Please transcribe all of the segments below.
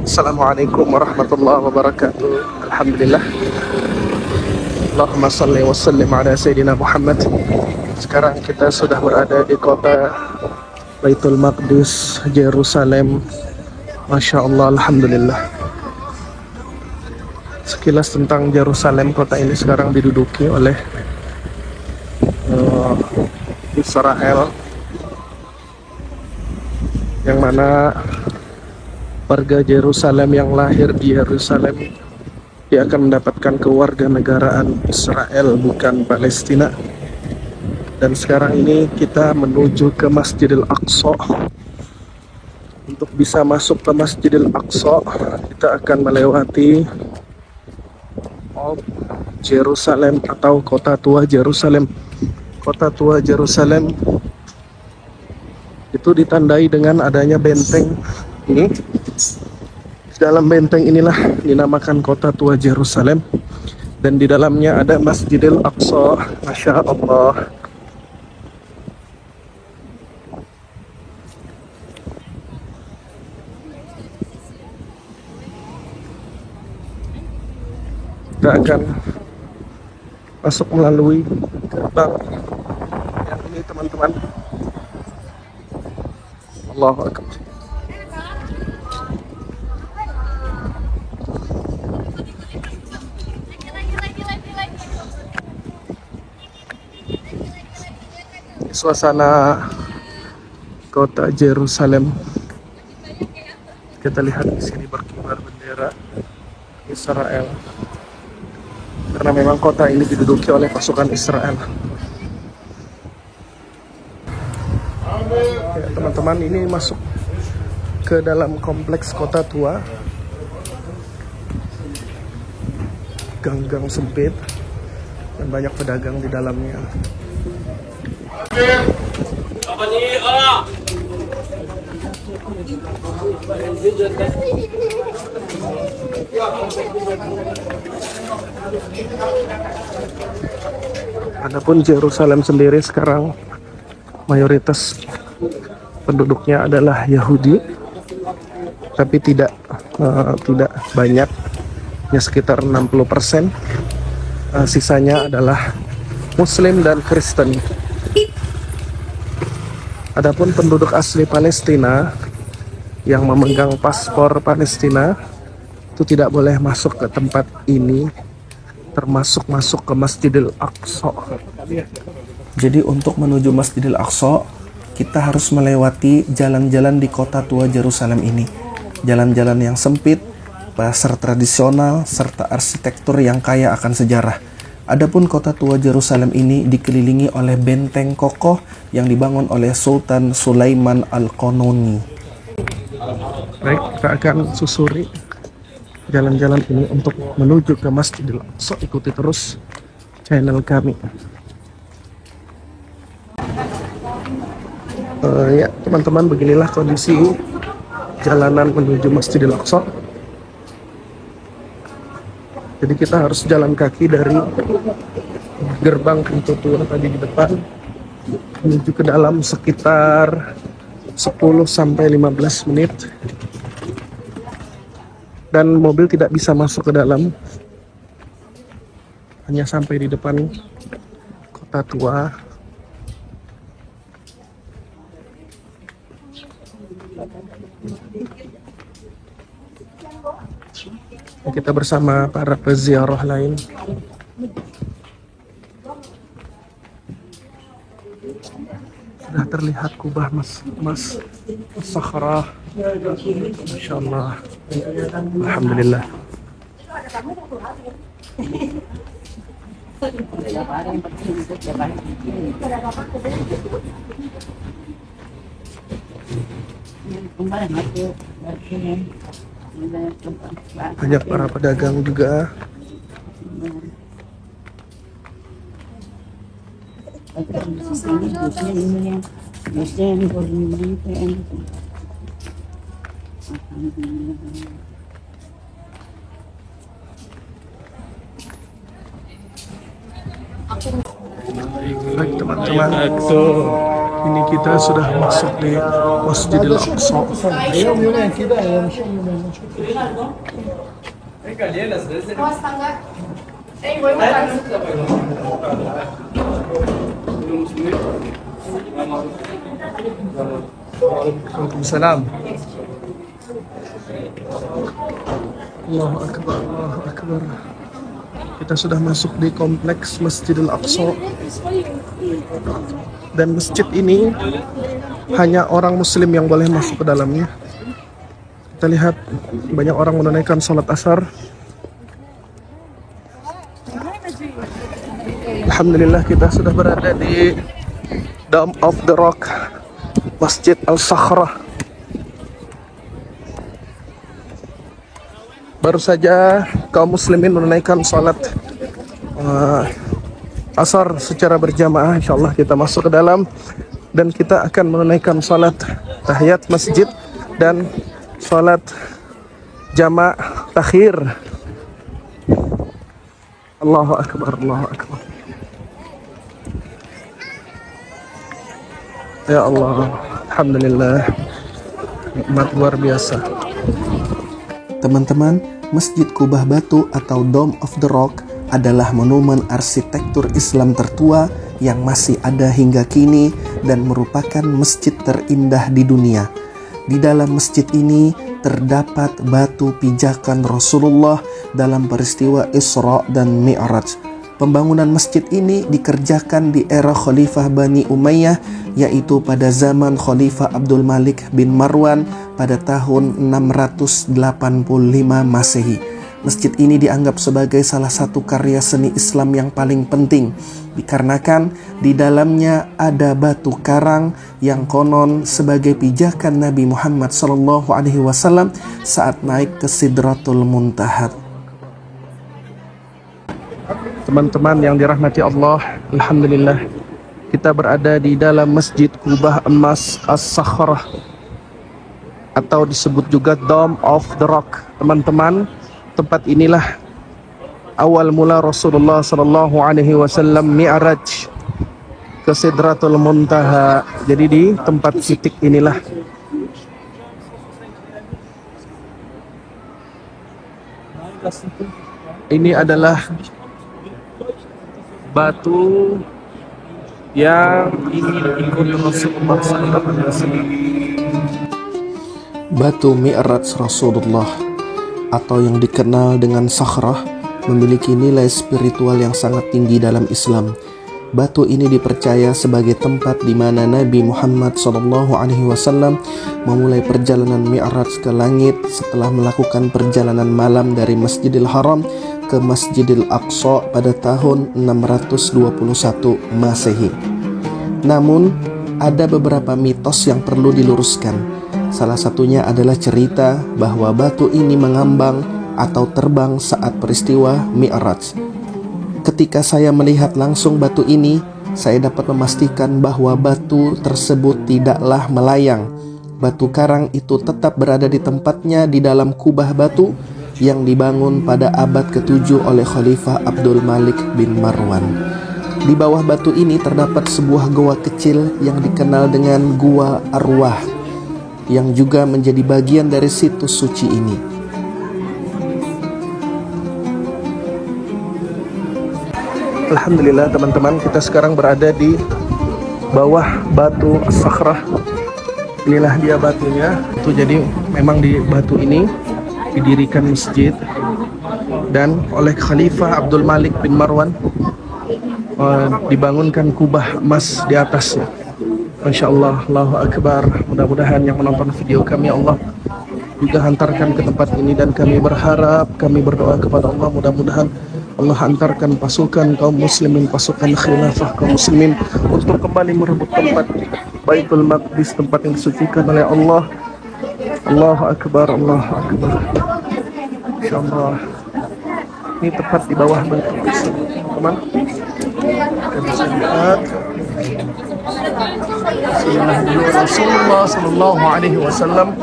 Assalamualaikum warahmatullahi wabarakatuh. Alhamdulillah. Allahumma salli wa sallim ala Sayyidina Muhammad. Sekarang kita sudah berada di kota Baitul Maqdis, Yerusalem. Masya Allah, Alhamdulillah. Sekilas tentang Yerusalem, kota ini sekarang diduduki oleh Israel, yang mana warga Yerusalem yang lahir di Yerusalem, dia akan mendapatkan kewarganegaraan Israel, bukan Palestina. Dan sekarang ini kita menuju ke Masjidil Aqsa. Untuk bisa masuk ke Masjidil Aqsa, kita akan melewati Old Jerusalem atau Kota Tua Yerusalem. Kota Tua Yerusalem itu ditandai dengan adanya benteng ini. Di dalam benteng inilah dinamakan Kota Tua Yerusalem, dan di dalamnya ada Masjidil Aqsa. Masya Allah. Kita akan masuk melalui gerbang yang ini, teman-teman. Allahu Akbar. Suasana kota Yerusalem. Kita lihat di sini berkibar bendera Israel, karena memang kota ini diduduki oleh pasukan Israel. Ya, teman-teman, ini masuk ke dalam kompleks kota tua. Gang-gang sempit dan banyak pedagang di dalamnya. Adapun Yerusalem sendiri sekarang mayoritas penduduknya adalah Yahudi, tapi tidak banyak, hanya sekitar 60%. Sisanya adalah Muslim dan Kristen. Adapun penduduk asli Palestina yang memegang paspor Palestina itu tidak boleh masuk ke tempat ini, termasuk masuk ke Masjidil Aqsa. Jadi untuk menuju Masjidil Aqsa, kita harus melewati jalan-jalan di Kota Tua Yerusalem ini. Jalan-jalan yang sempit, pasar tradisional, serta arsitektur yang kaya akan sejarah. Adapun Kota Tua Yerusalem ini dikelilingi oleh benteng kokoh yang dibangun oleh Sultan Sulaiman Al-Qanuni. Baik, kita akan susuri jalan-jalan ini untuk menuju ke Masjidil Aqsa. Ikuti terus channel kami. Ya, teman-teman, beginilah kondisi jalanan menuju Masjidil Aqsa. Jadi kita harus jalan kaki dari gerbang pintu tua tadi di depan menuju ke dalam sekitar 10-15 menit. Dan mobil tidak bisa masuk ke dalam, hanya sampai di depan kota tua. Kita bersama para peziarah lain. Sudah terlihat kubah Mas Sakhrah. Masya Allah. Alhamdulillah. Banyak para pedagang juga. Baik, teman-teman, Ini kita sudah masuk di Masjidil Aqsa. Waalaikumsalam. Allahu Akbar, Allahu Akbar. Kita sudah masuk di kompleks Masjidil Aqsa. Dan masjid ini hanya orang muslim yang boleh masuk ke dalamnya. Kita lihat banyak orang menunaikan salat asar. Alhamdulillah kita sudah berada di Dome of the Rock, Masjid Al-Sakhrah. Baru saja kaum muslimin menunaikan salat asar secara berjamaah. Insyaallah kita masuk ke dalam dan kita akan menunaikan salat tahiyat masjid dan salat jama' takhir. Allahu Akbar, Allahu Akbar. Ya Allah, alhamdulillah, nikmat luar biasa. Teman-teman, Masjid Kubah Batu atau Dome of the Rock adalah monumen arsitektur Islam tertua yang masih ada hingga kini dan merupakan masjid terindah di dunia. Di dalam masjid ini terdapat batu pijakan Rasulullah dalam peristiwa Isra dan Mi'raj. Pembangunan masjid ini dikerjakan di era Khalifah Bani Umayyah, yaitu pada zaman Khalifah Abdul Malik bin Marwan pada tahun 685 Masehi. Masjid ini dianggap sebagai salah satu karya seni Islam yang paling penting, dikarenakan di dalamnya ada batu karang yang konon sebagai pijakan Nabi Muhammad SAW saat naik ke Sidratul Muntaha. Teman-teman yang dirahmati Allah, alhamdulillah kita berada di dalam Masjid Kubah Emas As-Sakhrah atau disebut juga Dome of the Rock. Teman-teman, tempat inilah awal mula Rasulullah SAW Mi'raj ke Sidratul Muntaha. Jadi di tempat titik inilah ini adalah batu yang ingin ikut Rasulullah SAW. Batu Mi'raj Rasulullah atau yang dikenal dengan Sakhrah memiliki nilai spiritual yang sangat tinggi dalam Islam. Batu ini dipercaya sebagai tempat di mana Nabi Muhammad SAW memulai perjalanan Mi'raj ke langit setelah melakukan perjalanan malam dari Masjidil Haram ke Masjidil Aqsa pada tahun 621 Masehi. Namun, ada beberapa mitos yang perlu diluruskan. Salah satunya adalah cerita bahwa batu ini mengambang atau terbang saat peristiwa Mi'raj. Ketika saya melihat langsung batu ini, saya dapat memastikan bahwa batu tersebut tidaklah melayang. Batu karang itu tetap berada di tempatnya di dalam kubah batu yang dibangun pada abad ke-7 oleh Khalifah Abdul Malik bin Marwan. Di bawah batu ini terdapat sebuah goa kecil yang dikenal dengan Gua Arwah, yang juga menjadi bagian dari situs suci ini. Alhamdulillah teman-teman, kita sekarang berada di bawah batu As-Sakhrah. Inilah dia batunya. Itu jadi memang di batu ini didirikan masjid dan oleh Khalifah Abdul Malik bin Marwan dibangunkan kubah emas di atasnya. Masya Allah, Allahu Akbar. Mudah-mudahan yang menonton video kami Allah juga hantarkan ke tempat ini, dan kami berharap, kami berdoa kepada Allah mudah-mudahan Allah hantarkan pasukan kaum muslimin, pasukan khilafah kaum muslimin untuk kembali merebut tempat Baitul Maqdis, tempat yang disucikan oleh Allah. Allahu Akbar, Allahu Akbar. Insyaallah ini tepat di bawah batu tersebut, teman. Kita bisa lihat Rasulullah Sallallahu Alaihi Wasallam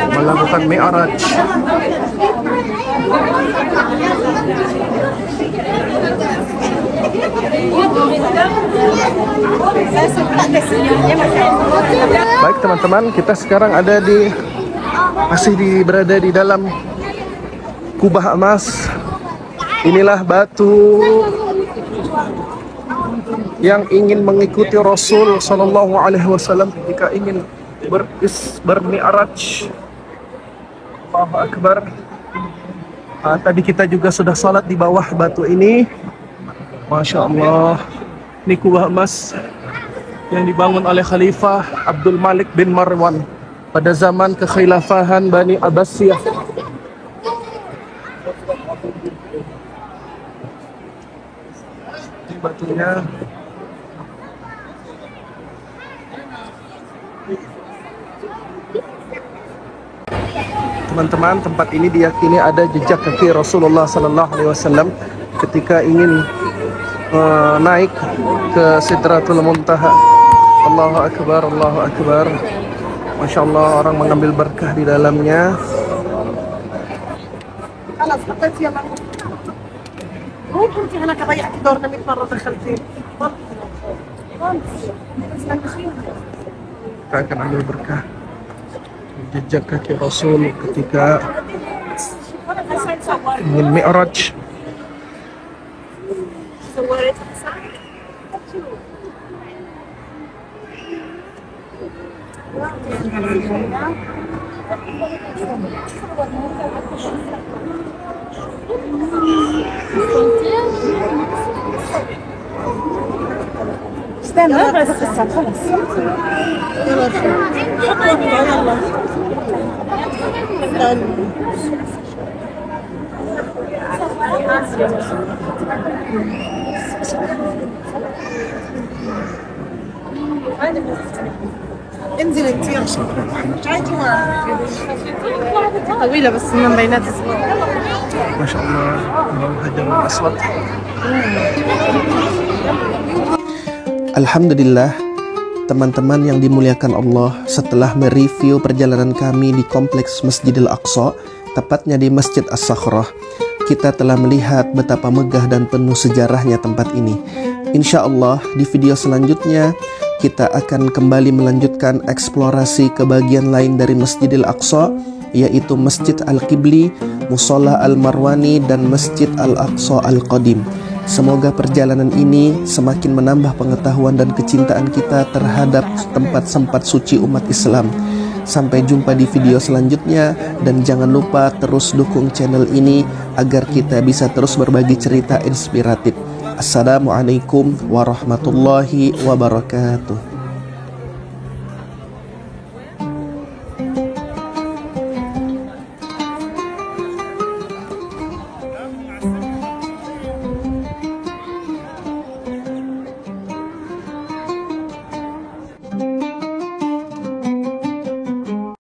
melakukan Mi'raj. Baik teman-teman, kita sekarang berada di dalam kubah emas. Inilah batu yang ingin mengikuti Rasul Sallallahu Alaihi Wasallam ketika ingin bermi'raj. Allahu Akbar. Tadi kita juga sudah salat di bawah batu ini. Masya Allah. Ini kubah emas yang dibangun oleh Khalifah Abdul Malik bin Marwan pada zaman kekhilafahan Bani Abbasiyah. Ini batunya. Teman-teman, tempat ini diyakini ada jejak kaki Rasulullah Sallallahu Alaihi Wasallam ketika ingin naik ke Sidratul Muntaha. Allahu Akbar, Allahu Akbar. Masya Allah, orang mengambil berkah di dalamnya. Kita akan ambil berkah jejak kaki Rasul ketika ingin mi'raj. استنى بس القصة خلص يلا يلا انزل انت يلا تعالي طويلة بس من بينات الصور ما شاء الله الهجر الأسود. Alhamdulillah, teman-teman yang dimuliakan Allah, setelah mereview perjalanan kami di kompleks Masjidil Aqsa, tepatnya di Masjid As-Sakhrah, kita telah melihat betapa megah dan penuh sejarahnya tempat ini. Insya Allah di video selanjutnya kita akan kembali melanjutkan eksplorasi ke bagian lain dari Masjidil Aqsa, yaitu Masjid Al-Qibli, Musholla Al-Marwani, dan Masjid Al-Aqsa Al-Qadim. Semoga perjalanan ini semakin menambah pengetahuan dan kecintaan kita terhadap tempat-tempat suci umat Islam. Sampai jumpa di video selanjutnya, dan jangan lupa terus dukung channel ini agar kita bisa terus berbagi cerita inspiratif. Assalamualaikum warahmatullahi wabarakatuh.